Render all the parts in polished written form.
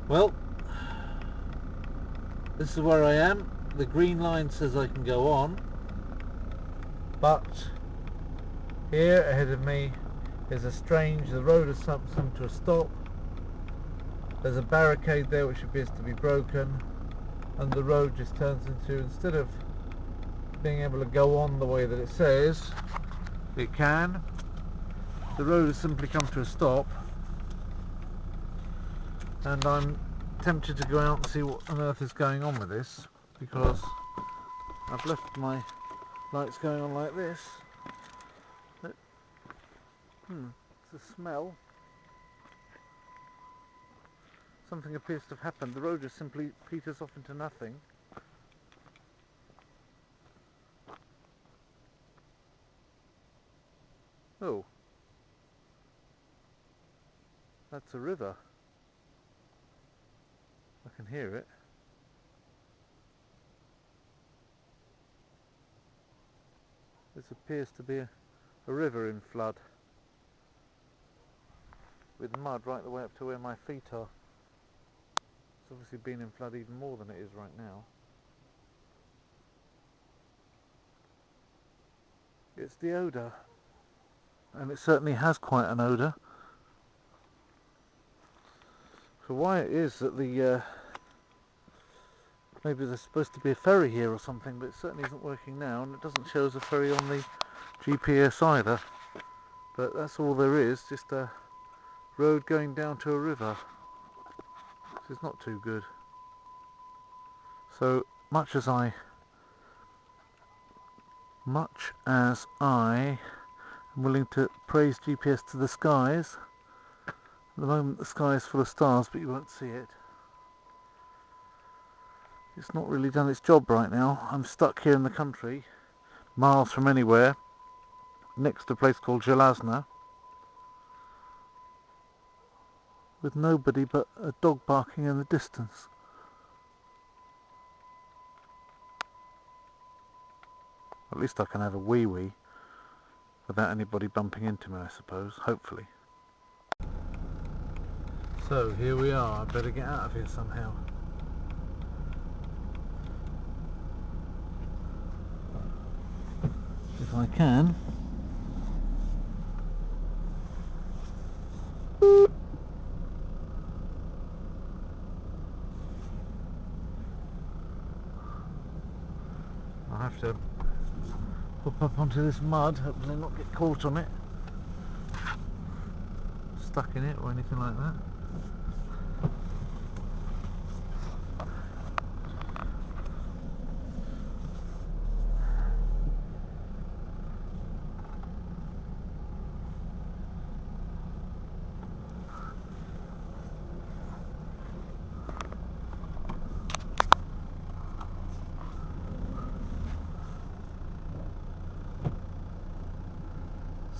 Well, this is where I am. The green line says I can go on, but here ahead of me is the road has come to a stop. There's a barricade there which appears to be broken, and the road just turns into, instead of being able to go on the way that it says it can, the road has simply come to a stop, and I'm tempted to go out and see what on earth is going on with this, because I've left my lights going on like this. But, it's a smell. Something appears to have happened. The road just simply peters off into nothing. Oh, that's a river. I can hear it. This appears to be a river in flood, with mud right the way up to where my feet are. It's obviously been in flood even more than it is right now. It's the Oder, and it certainly has quite an odour. So why it is that the maybe there's supposed to be a ferry here or something, but it certainly isn't working now, and it doesn't show us a ferry on the GPS either. But that's all there is, just a road going down to a river, which is not too good. So much as I am willing to praise GPS to the skies, at the moment the sky is full of stars, but you won't see it. It's not really done its job right now. I'm stuck here in the country, miles from anywhere, next to a place called Olesnica, with nobody but a dog barking in the distance. At least I can have a wee-wee without anybody bumping into me, I suppose, hopefully. So here we are. I better get out of here somehow. If I can. I'll have to hop up onto this mud, hopefully not get caught on it, stuck in it or anything like that.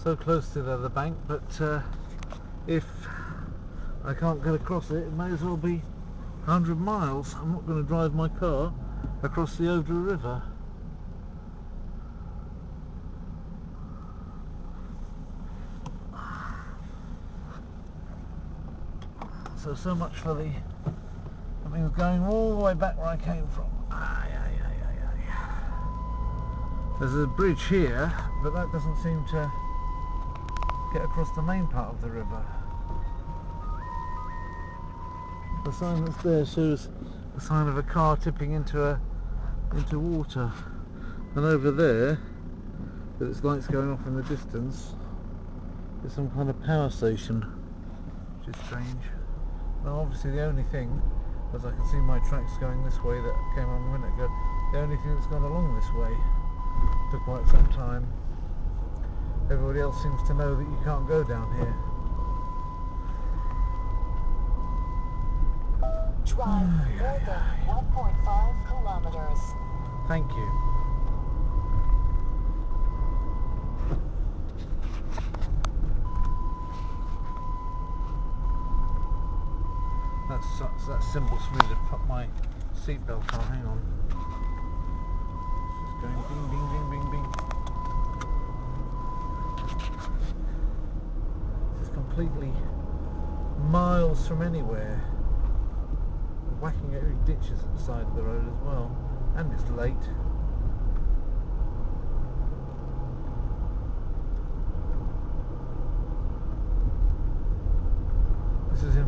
So close to the other bank, but if I can't get across it, it may as well be 100 miles. I'm not going to drive my car across the Oder River. So much for the something going all the way back where I came from. There's a bridge here, but that doesn't seem to get across the main part of the river. The sign that's there shows the sign of a car tipping into water, and over there, with its lights going off in the distance, is some kind of power station, which is strange. Now obviously the only thing, as I can see my tracks going this way that came on a minute ago, the only thing that's gone along this way for quite some time. Everybody else seems to know that you can't go down here. Drive more than 1.5 kilometers. Thank you. That symbol for me to put my seatbelt on. Hang on. It's just going ding ding ding ding ding. This is completely miles from anywhere. whacking every ditches at the side of the road as well. And it's late. This is in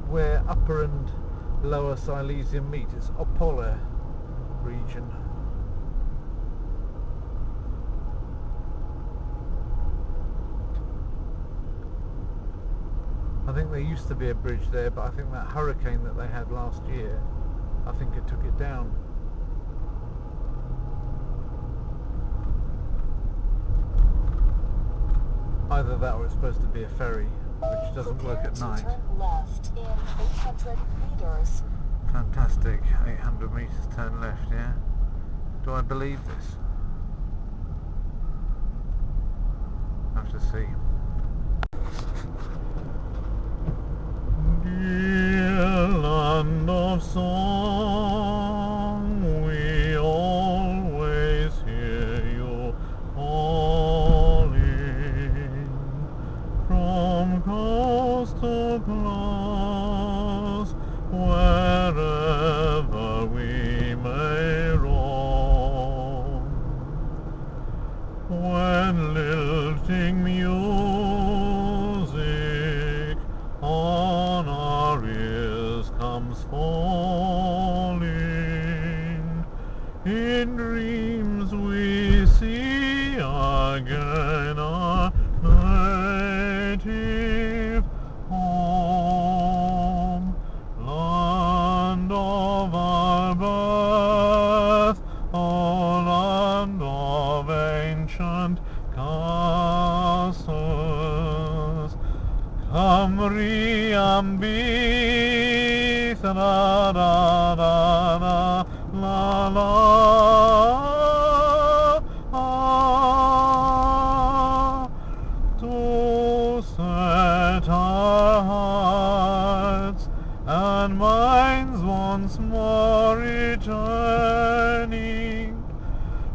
where Upper and Lower Silesia meet. It's Oder region. I think there used to be a bridge there, but I think that hurricane that they had last year, I think it took it down. Either that or it's supposed to be a ferry, which doesn't work at night. Turn left in 800 meters. Fantastic. 800 metres turn left, yeah? Do I believe this? I have to see. Dear land of song, we always hear you calling from coast to coast, wherever we may roam. When lilting music on our ears comes falling, in dreams we see again our native home, land of our birth, oh land of ancient castles. Camri ambith na na na na la la to set our hearts and minds once more returning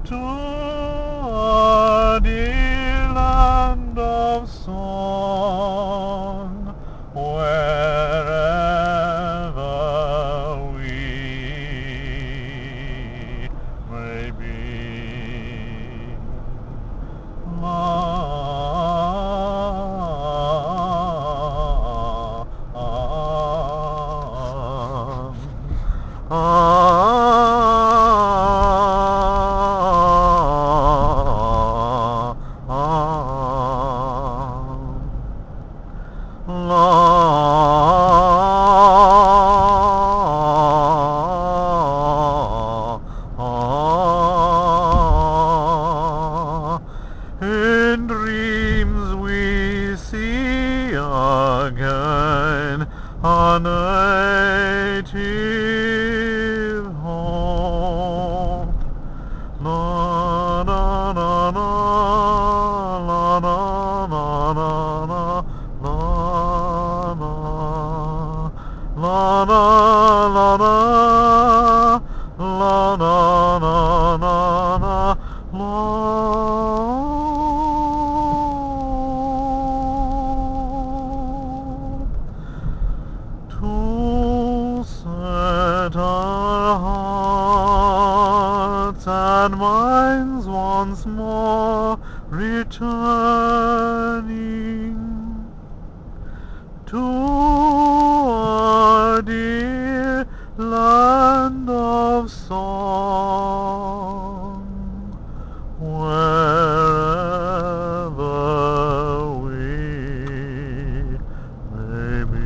to our dear land of song, wherever we may be. In dreams we see again our native home. Na na na na, la na na na na, la na, la na la na, la na na na na, la. To set our hearts and minds once more returning to our dear land of song, wherever we may be.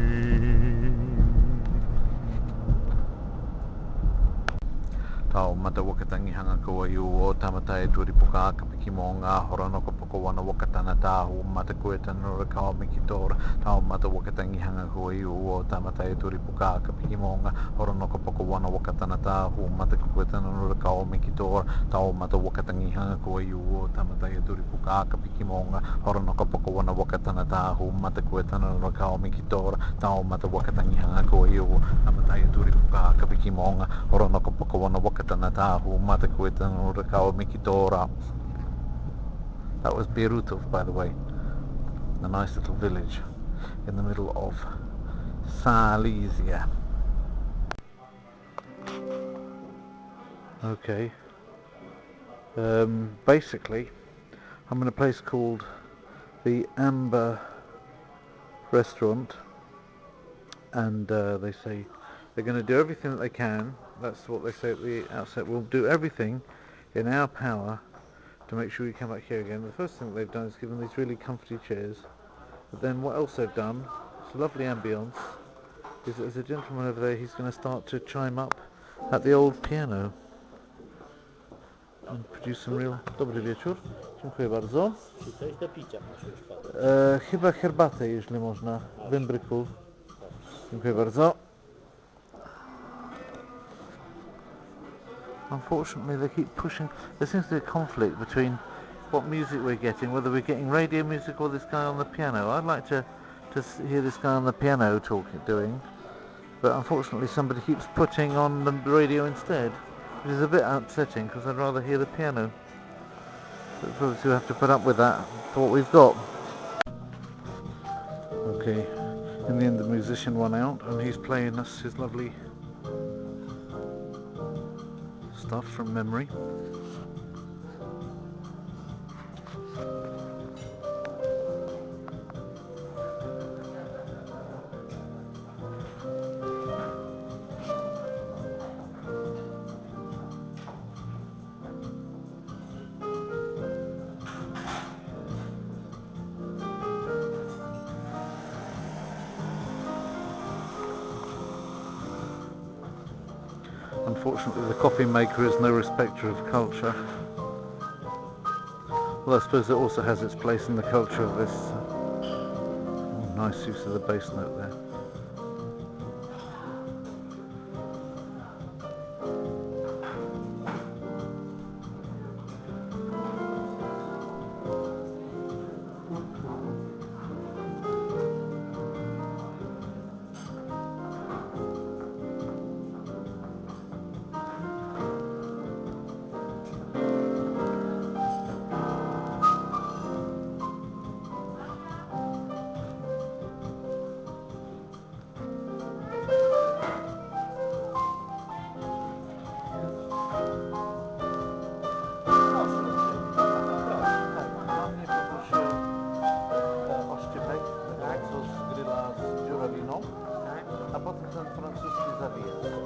Tau mata wakatangi hanga koa i o tamata e turi puka kapiki mo ngā horanoko poko wana wakatana tāhu mata koe tanura kawa miki tora. Tau mata wakatangi hanga koa i o tamata e turi puka kapiki mo ngā horanoko poko wana wakatana tāhu mata koe tanura kawa miki tora. Tau mata wakatangi hanga koa i o tamata e turi puka kapiki mo ngā horanoko poko wana wakatana tāhu mata koe tanura kawa miki tora. Tau mata wakatangi hanga koa i o tamata e turi puka kapiki mo ngā horanoko poko wana wakatana tāhu mata koe tanura kawa miki tora. That was Berutov, by the way, a nice little village in the middle of Silesia. Okay. Basically, I'm in a place called the Amber Restaurant, and they say they're going to do everything that they can. That's what they say at the outset. We'll do everything in our power to make sure we come back here again. The first thing that they've done is given these really comfy chairs. But then what else they've done, it's a lovely ambience, is that there's a gentleman over there, he's going to start to chime up at the old piano and produce some real... Dobry wieczór. Dziękuję bardzo. Czy coś do picia masz już, Vado? Chyba herbatę, jeśli można. Wębryków. Dziękuję bardzo. Unfortunately, they keep pushing. There seems to be a conflict between what music we're getting, whether we're getting radio music or this guy on the piano. I'd like to hear this guy on the piano doing, but unfortunately somebody keeps putting on the radio instead, which is a bit upsetting because I'd rather hear the piano. But of course you have to put up with that for what we've got. Okay, in the end the musician won out and he's playing us his lovely stuff from memory. Unfortunately, the coffee maker is no respecter of culture. Well, I suppose it also has its place in the culture of this. Nice use of the bass note there. A potem ten francuski zawijaz.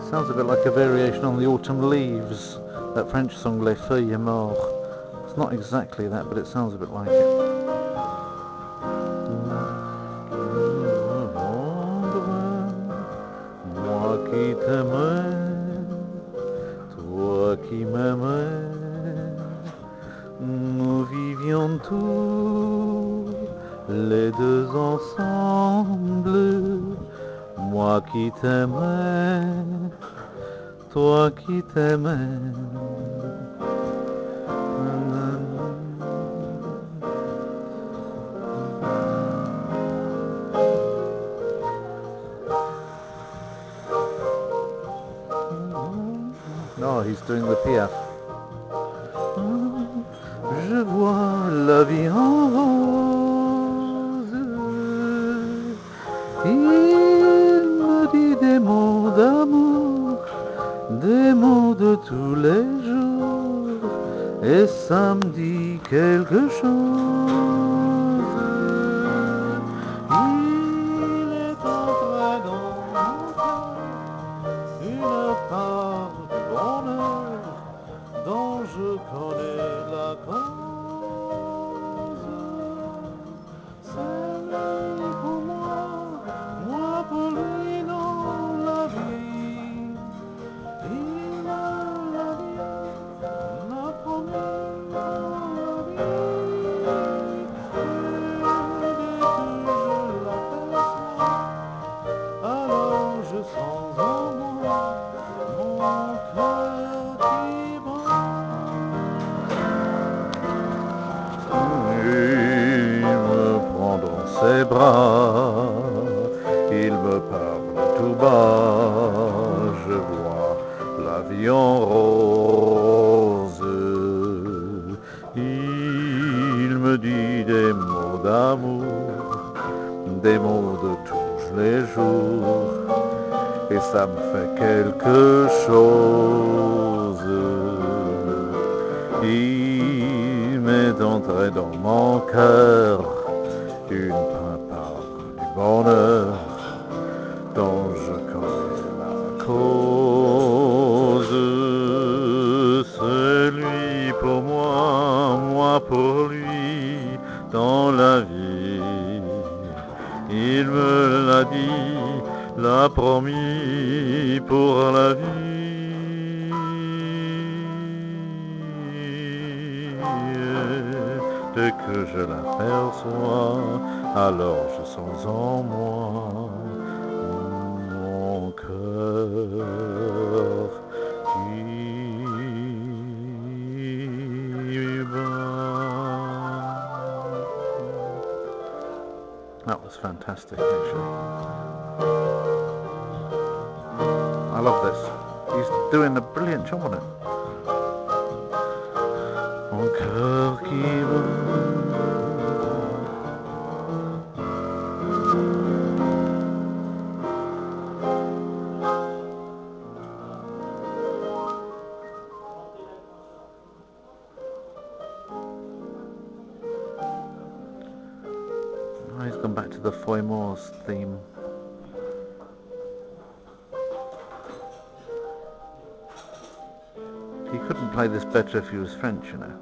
Sounds a bit like a variation on the Autumn Leaves, that French song Les Feuilles Mortes. It's not exactly that, but it sounds a bit like it. Moi qui t'aimais, toi qui m'aimais, nous vivions tous les deux ensemble. Moi qui t'aimais, toi qui t'aimais. No, he's doing the piaf. Je vois la vie en rose. Il me dit des mots d'amour, des mots de tous les jours, et ça me dit quelque chose. Il est entré dans mon cœur une part du bonheur dont je connais la cause. Il me l'a dit, m'a promis pour la vie. Et dès que je l'aperçois, alors je sens en moi mon cœur qui bat. Il me prend dans ses bras, il me parle tout bas, je vois la vie en rose. Il me dit des mots d'amour, des mots de tous les jours, et ça me fait quelque chose. Il m'est entré dans mon cœur une part du bonheur dont je connais la cause. C'est lui pour moi, moi pour lui dans la vie. Il me l'a dit, l'a promis pour la vie. Dès que je l'aperçois, alors je sens en moi mon cœur qui bat. That was fantastic, actually. I love this. He's doing a brilliant job on it. Mon cœur qui bat. Oh, he's gone back to the Foy-Moores theme. He couldn't play this better if he was French, you know.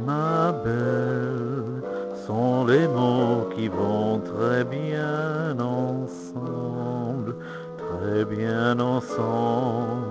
Ma belle, sont les mots qui vont très bien ensemble, très bien ensemble.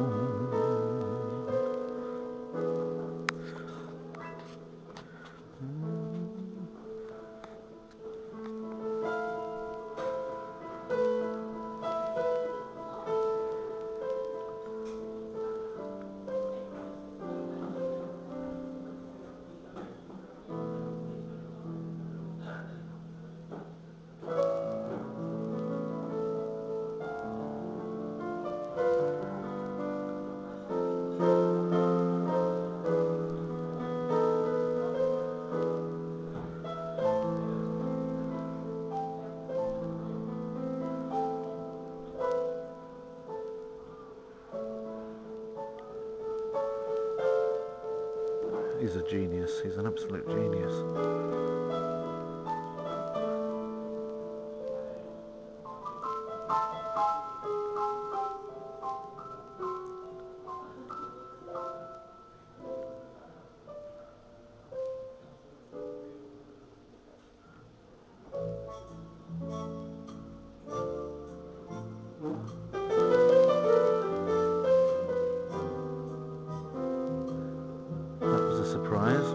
He's a genius, he's an absolute genius. That was a surprise.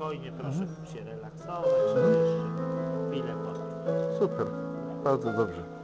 spokojnie, proszę się relaksować, żeby jeszcze chwilę potrwać. Super, bardzo dobrze.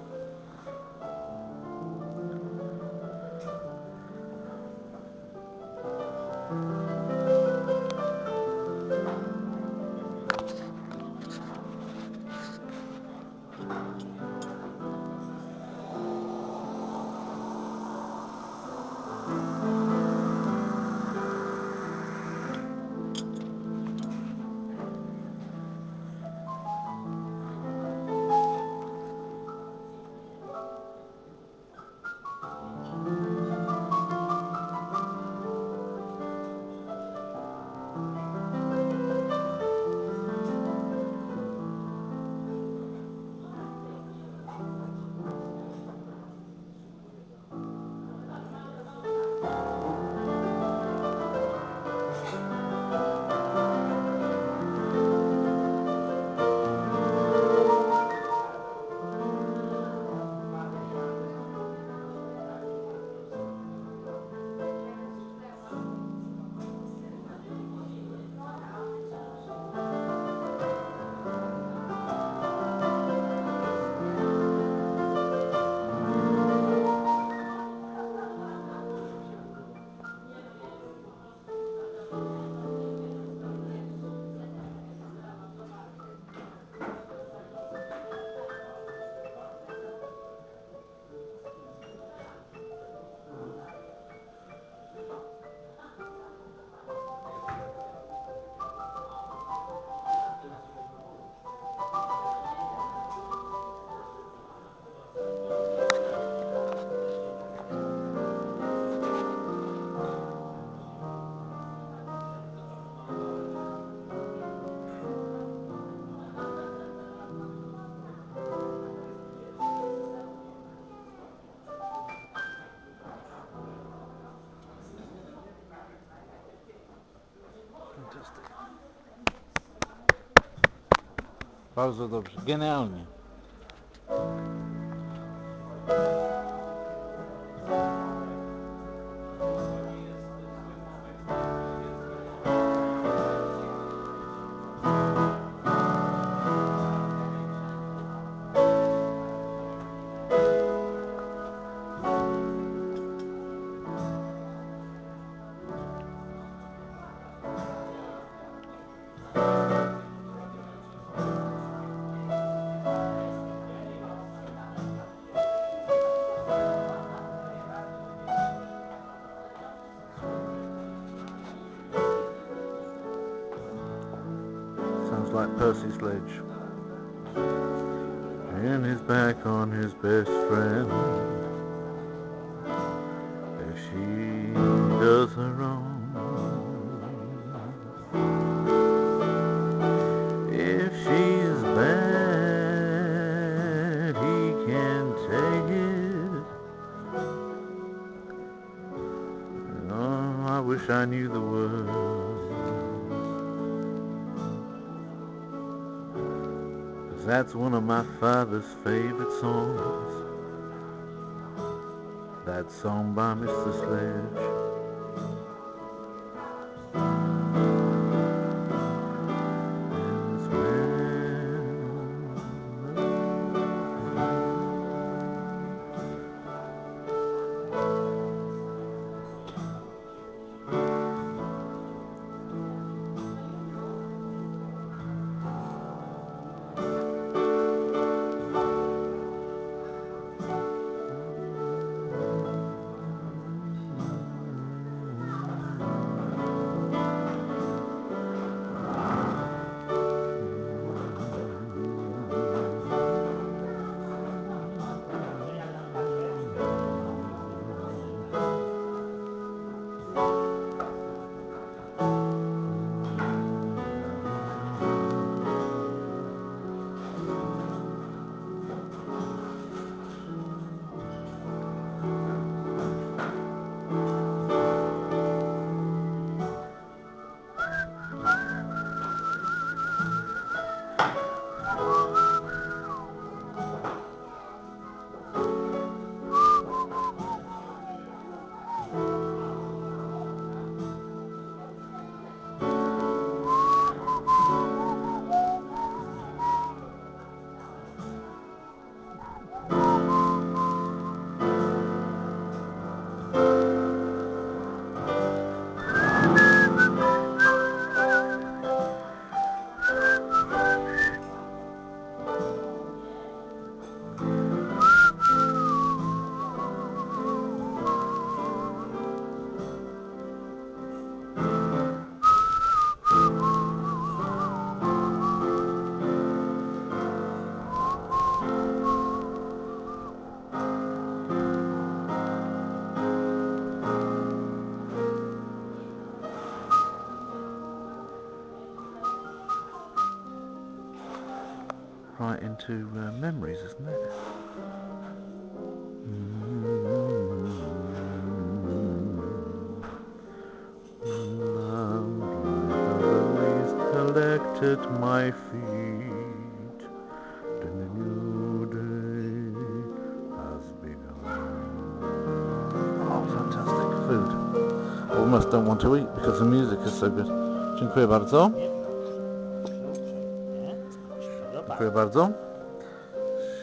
Bardzo dobrze, genialnie. Sounds like Percy's Sledge. And his back on his best friend. If she does her wrong, if she's bad, he can take it. Oh, I wish I knew the words. That's one of my father's favorite songs. That song by Mr. Sledge. right into memories, isn't it? Collect at my feet, the new day has begun. Oh, fantastic food. I almost don't want to eat because the music is so good. Dziękuję bardzo. Dziękuję bardzo.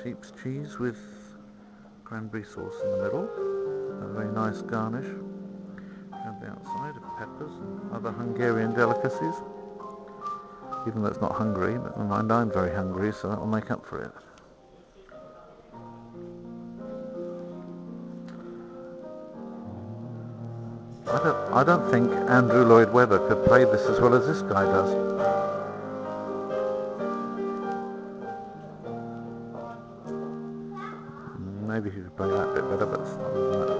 Sheep's cheese with cranberry sauce in the middle. A very nice garnish. And the outside of peppers and other Hungarian delicacies. Even though it's not Hungary, but never mind, I'm very hungry, so that will make up for it. I don't think Andrew Lloyd Webber could play this as well as this guy does. Maybe he could play that bit better, but other than that.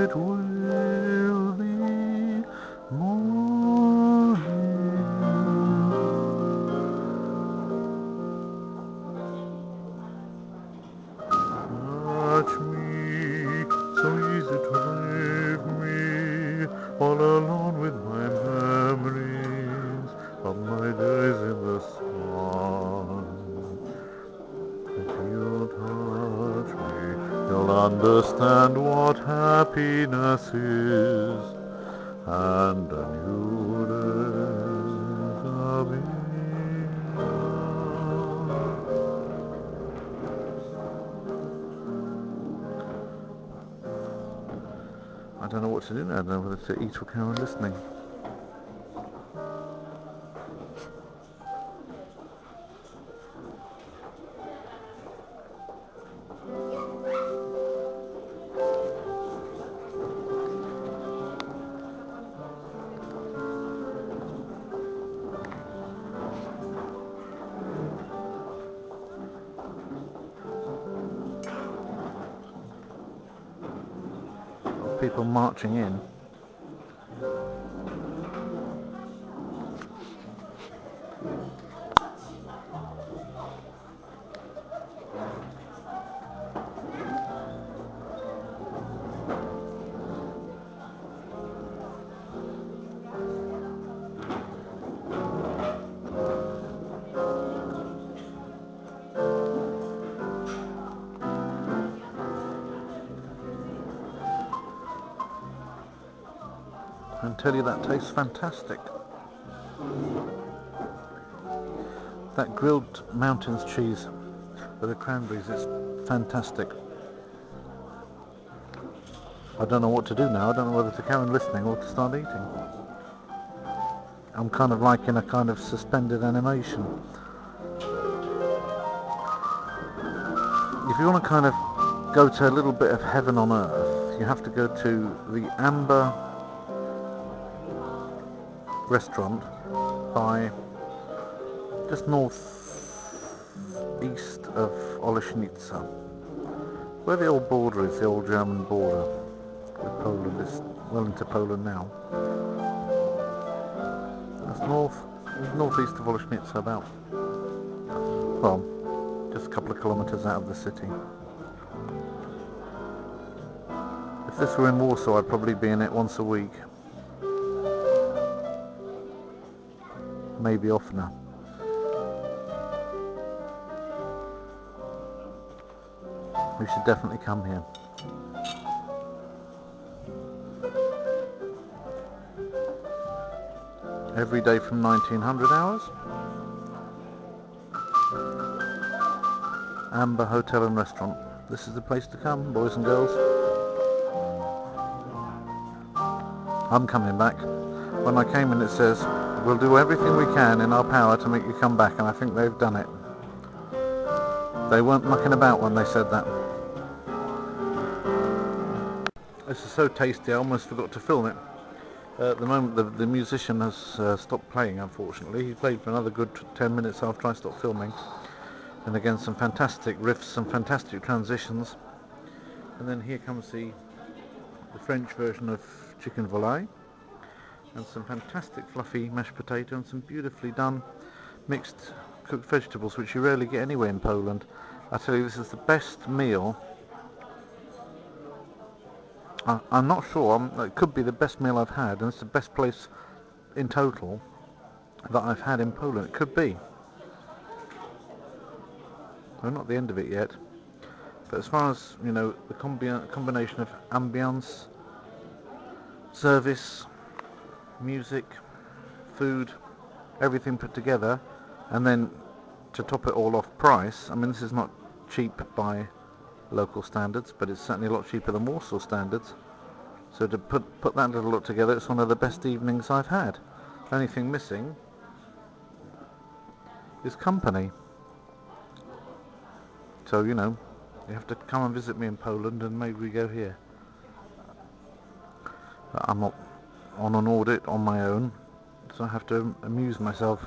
It will be morning. Touch me, so easy to leave me, all alone with my memories of my days in the sun. If you touch me, you'll understand what happiness is, and a new day shall be. I don't know what to do now. I don't know whether to eat or carry on listening. People marching in. I can tell you that tastes fantastic. That grilled mountains cheese with the cranberries is fantastic. I don't know what to do now. I don't know whether to carry on listening or to start eating. I'm kind of like in a kind of suspended animation. If you want to kind of go to a little bit of heaven on earth, you have to go to the Amber restaurant by just north-east of Olesnica, where the old border is, the old German border with Poland. Is well into Poland now. That's northeast of Olesnica, about, well, just a couple of kilometres out of the city. If this were in Warsaw, I'd probably be in it once a week. Maybe oftener. We should definitely come here. Every day from 1900 hours. Amber Hotel and Restaurant. This is the place to come, boys and girls. I'm coming back. When I came in, it says, "We'll do everything we can in our power to make you come back," and I think they've done it. They weren't mucking about when they said that. This is so tasty, I almost forgot to film it. At the moment, the musician has stopped playing, unfortunately. He played for another good 10 minutes after I stopped filming. And again, some fantastic riffs, some fantastic transitions. And then here comes the French version of Chicken Volaille. and some fantastic fluffy mashed potato and some beautifully done mixed cooked vegetables, which you rarely get anywhere in Poland. I tell you, this is the best meal. I'm not sure, it could be the best meal I've had, and it's the best place in total that I've had in Poland. It could be. We're not at the end of it yet, but as far as, you know, the combination of ambience, service, music, food, everything put together, and then to top it all off, price. I mean, this is not cheap by local standards, but it's certainly a lot cheaper than Warsaw standards. So to put that little lot together, it's one of the best evenings I've had. The only thing missing is company. So, you know, you have to come and visit me in Poland, and maybe we go here. I'm not on an audit on my own, so I have to amuse myself.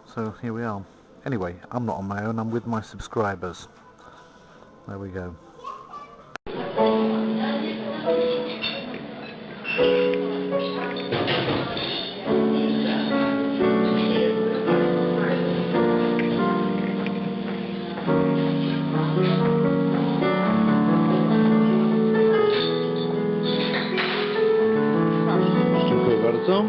So here we are. Anyway, I'm not on my own, I'm with my subscribers. There we go. Dziękuję bardzo.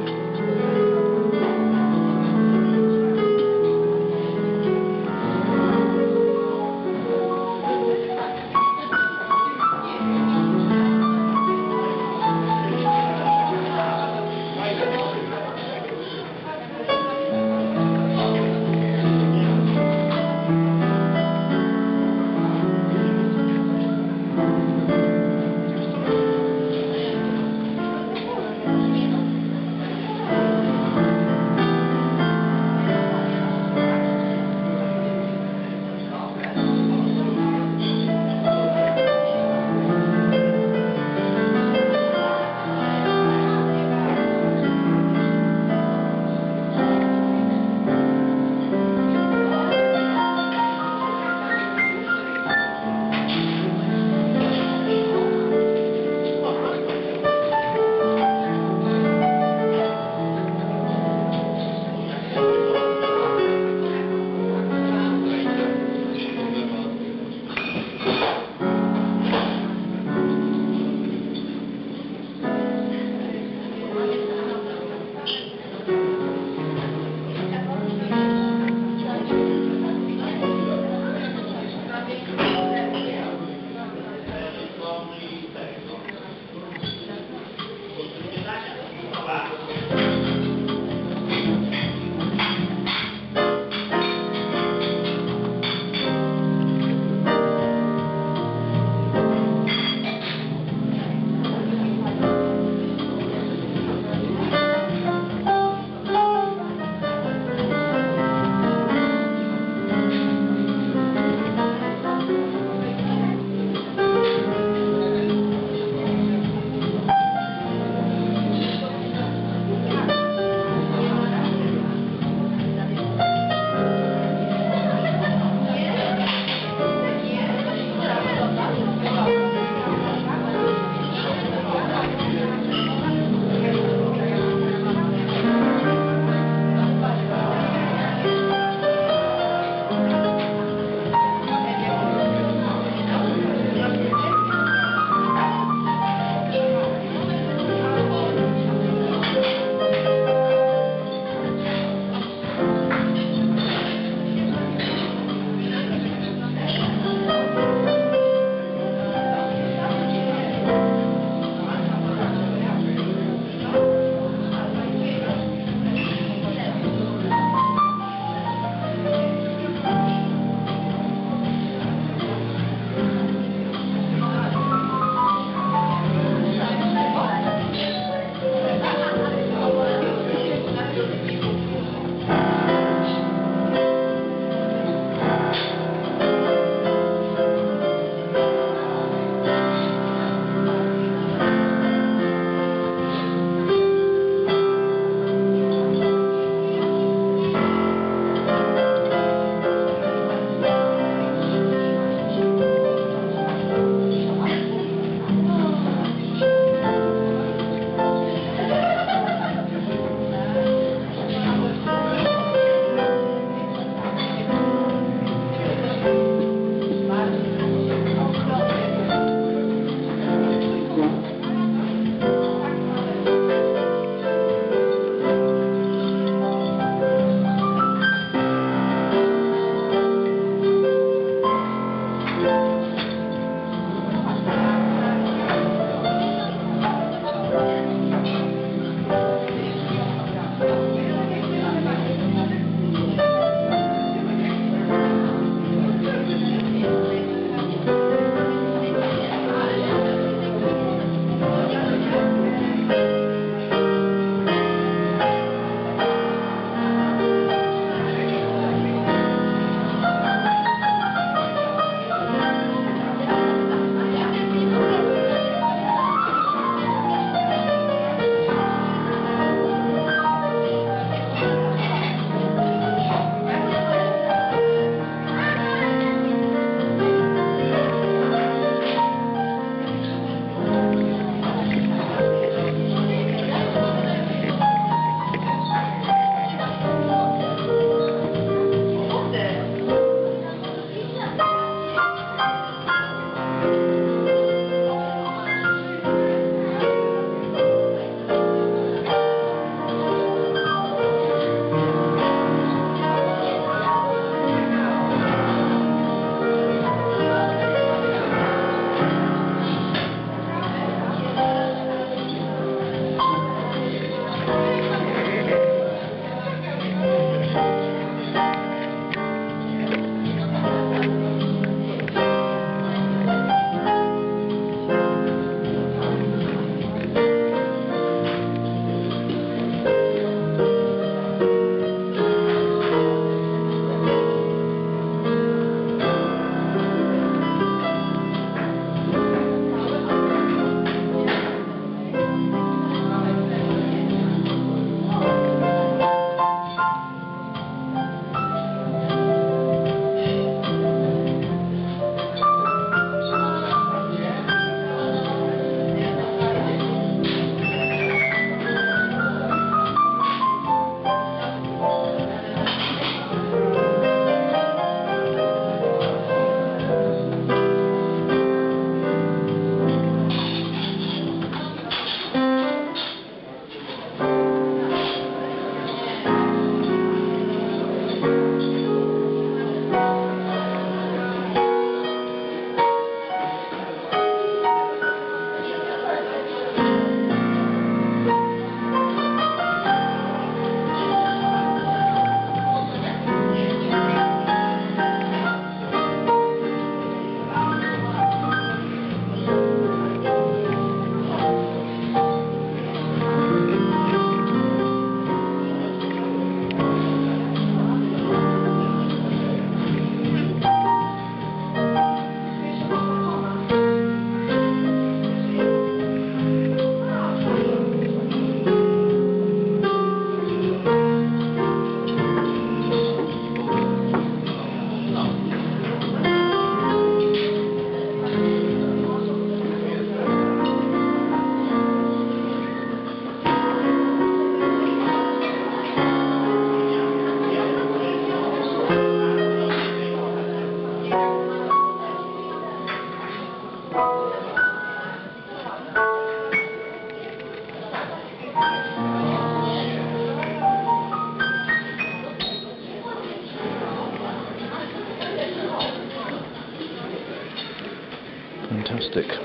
fantastic.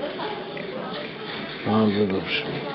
Marvelous.